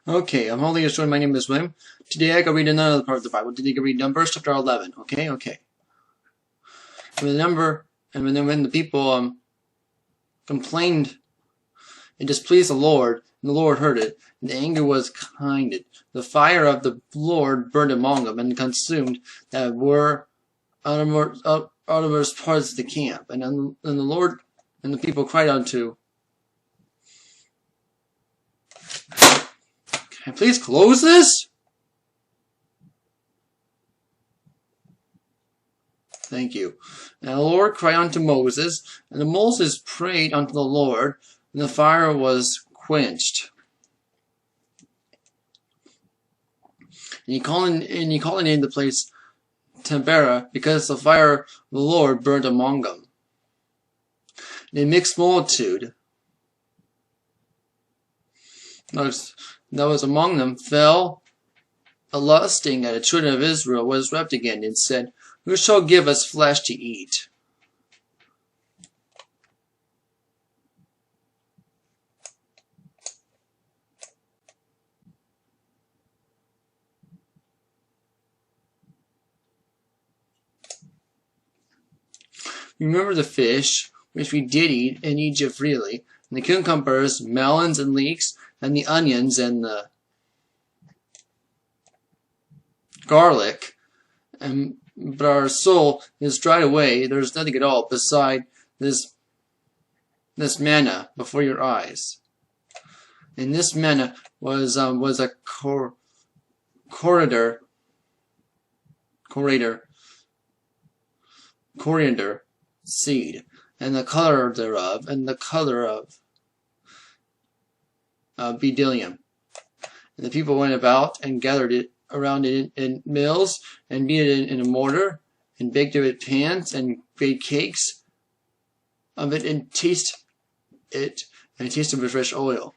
Okay, I'm holding a story. My name is William. Today I can read another part of the Bible. Today I can read Numbers chapter 11. Okay. When the people complained, it displeased the Lord, and the Lord heard it, and the anger was kindled. The fire of the Lord burned among them, and consumed that were outermost parts of the camp. And the Lord and the people cried unto. Can I please close this? Thank you. And the Lord cried unto Moses, and Moses prayed unto the Lord, and the fire was quenched. And he called the name of the place Taberah, because the fire of the Lord burned among them. And a mixed multitude that was among them fell a lusting at the children of Israel, was wept again, and said, Who shall give us flesh to eat? Remember the fish, which we did eat in Egypt freely, and the cucumbers, melons, and leeks, and the onions, and the garlic, but our soul is dried away. There is nothing at all beside this manna before your eyes. And this manna was a coriander seed, and the color thereof, and the color of bdellium. And the people went about and gathered it around it in mills, and beat it in a mortar, and baked it with pans, and baked cakes of it, and tasted with fresh oil.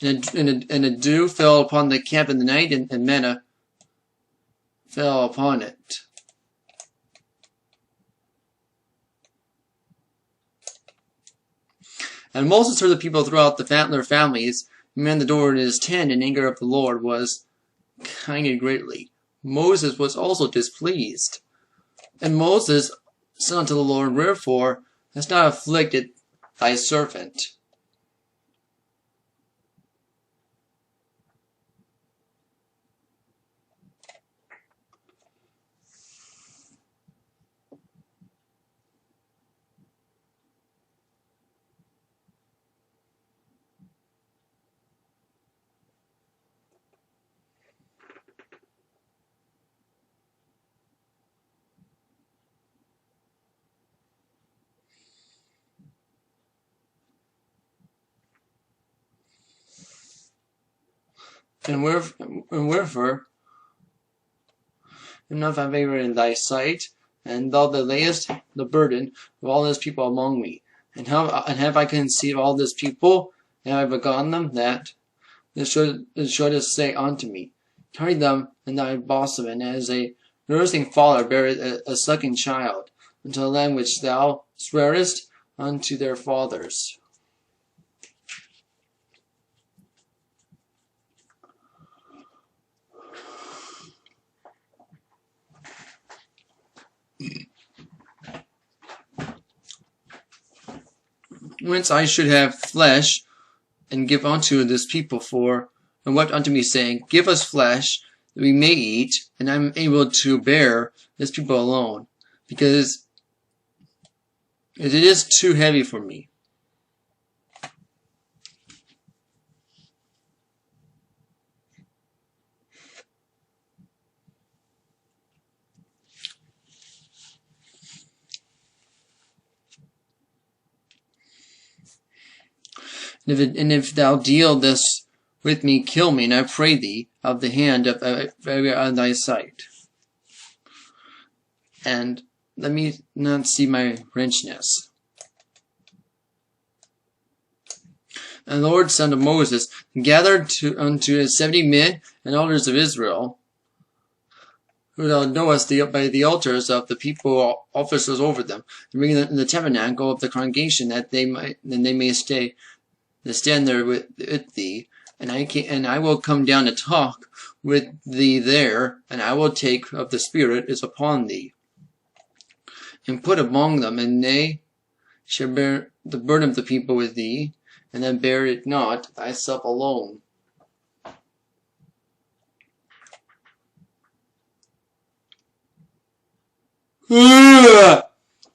And the dew fell upon the camp in the night, and manna fell upon it. And Moses heard the people throughout their families, and man the door in his tent, and anger of the Lord was kindled greatly. Moses was also displeased. And Moses said unto the Lord, Wherefore hast thou afflicted thy servant? And wherefore am not found favor in thy sight, and thou that layest the burden of all this people among me? And have I conceived all this people, and have I begotten them, that shouldest say unto me, Carry them in thy bosom, and as a nursing father beareth a sucking child, unto the land which thou swearest unto their fathers. Whence I should have flesh, and give unto this people and wept unto me, saying, Give us flesh, that we may eat, and I am able to bear this people alone, because it is too heavy for me. And if thou deal this with me, kill me, and I pray thee, of the hand of every on thy sight. And let me not see my wrenchness. And the Lord said unto Moses, Gather unto 70 men and elders of Israel, who thou knowest by the altars of the people, officers over them, and bring them in the tabernacle of the congregation, that they may stay and stand there with thee, and I will come down to talk with thee there, and I will take of the Spirit is upon thee, and put among them, and they shall bear the burden of the people with thee, and then bear it not thyself alone.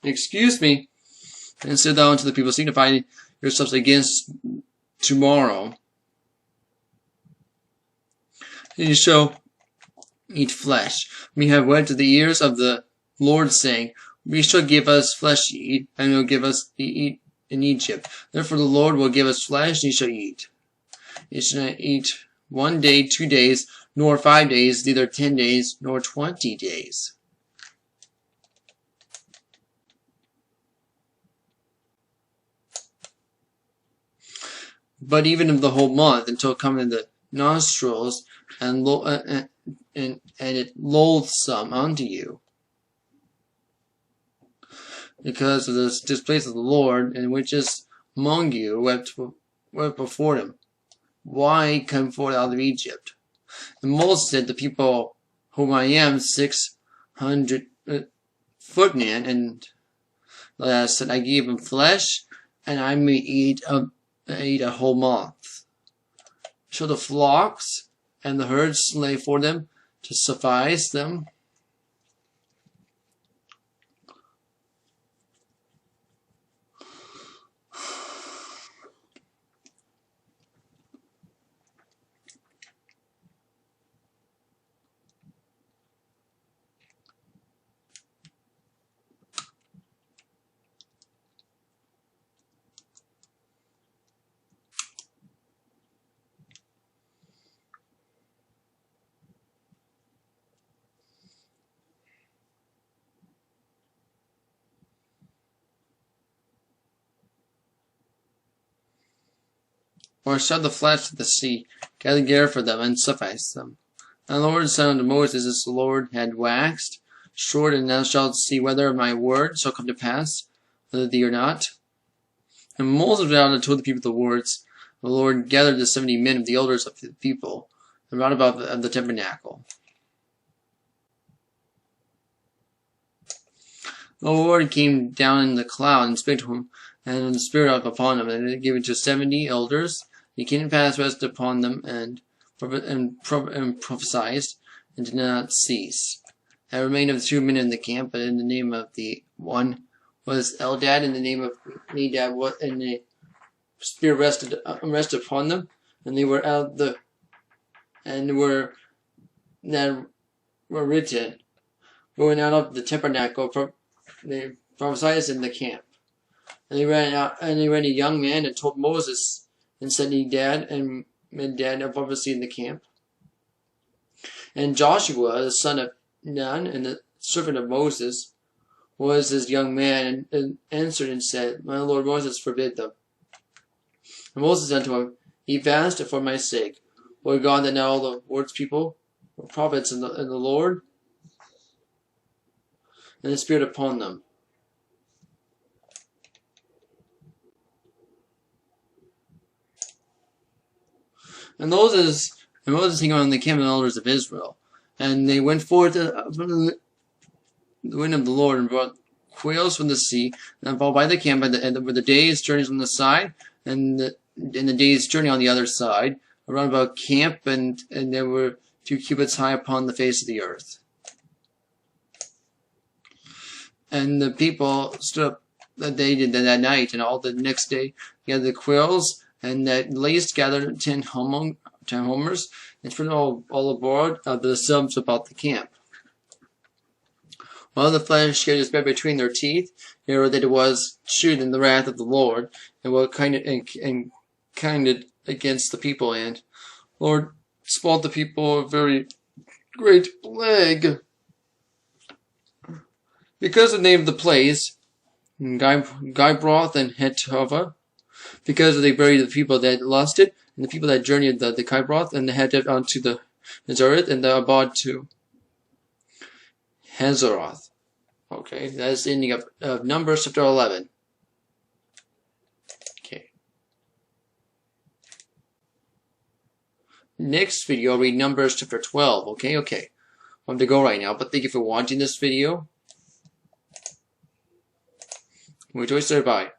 Excuse me. And said thou unto the people, signify yourselves against tomorrow. And you shall eat flesh. We have wet to the ears of the Lord, saying, we shall give us flesh to eat, and will give us to eat in Egypt. Therefore the Lord will give us flesh, and ye shall eat. Ye shall not eat 1 day, 2 days, nor 5 days, neither 10 days, nor 20 days. But even of the whole month, until it come in the nostrils, and it loathsome unto you, because of this displace of the Lord, and which is among you wept before him. Why come forth out of Egypt? And Moses said, the people whom I am 600 footmen, and said, I gave him flesh, and I may eat a whole month. Shall the flocks and the herds slay for them to suffice them? Or shall the flats of the sea gather together for them, and suffice them? And the Lord said unto Moses, as the Lord had waxed short, and thou shalt see whether my word shall come to pass, whether thee or not. And Moses went out and told the people the words. The Lord gathered the 70 men of the elders of the people, and round about the tabernacle. The Lord came down in the cloud, and spake to him, and the Spirit upon him, and gave it to 70 elders. He came to pass, rested upon them, and prophesied, and did not cease. There remained of the 2 men in the camp, but in the name of the one was Eldad, and the name of Nadab, and the Spirit rested upon them, and they were out the, and were written, going out of the tabernacle, they prophesied in the camp. And they ran out, and they ran a young man, and told Moses, and said, Nadab and Medad of prophecy in the camp. And Joshua, the son of Nun, and the servant of Moses, was this young man, and answered and said, my Lord Moses forbid them. And Moses said to him, Ye fasted for my sake. Lord God, that now all the Lord's people were prophets in the Lord, and the Spirit upon them. And Moses came on the camp of the elders of Israel, and they went forth from the wind of the Lord, and brought quails from the sea, and fell by the camp were the day's journeys on the side, and the day's journey on the other side, around about camp, and there were 2 cubits high upon the face of the earth. And the people stood up that day that night, and all the next day gathered the quails, and at least gathered 10 homers, and spread all aboard the subs about the camp. While the flesh was spread between their teeth, they were that it was chewed in the wrath of the Lord, and what kinded against the people, and Lord spoiled the people a very great plague. Because of the name of the place, Gibroth and Hetova, because they buried the people that lusted, and the people that journeyed the Gibroth, and they headed unto the Nazareth, and the abode to Hazeroth. Okay, that's the ending of Numbers chapter 11. Okay. next video, I'll read Numbers chapter 12. Okay. I have to go right now, but thank you for watching this video. Rejoice thereby.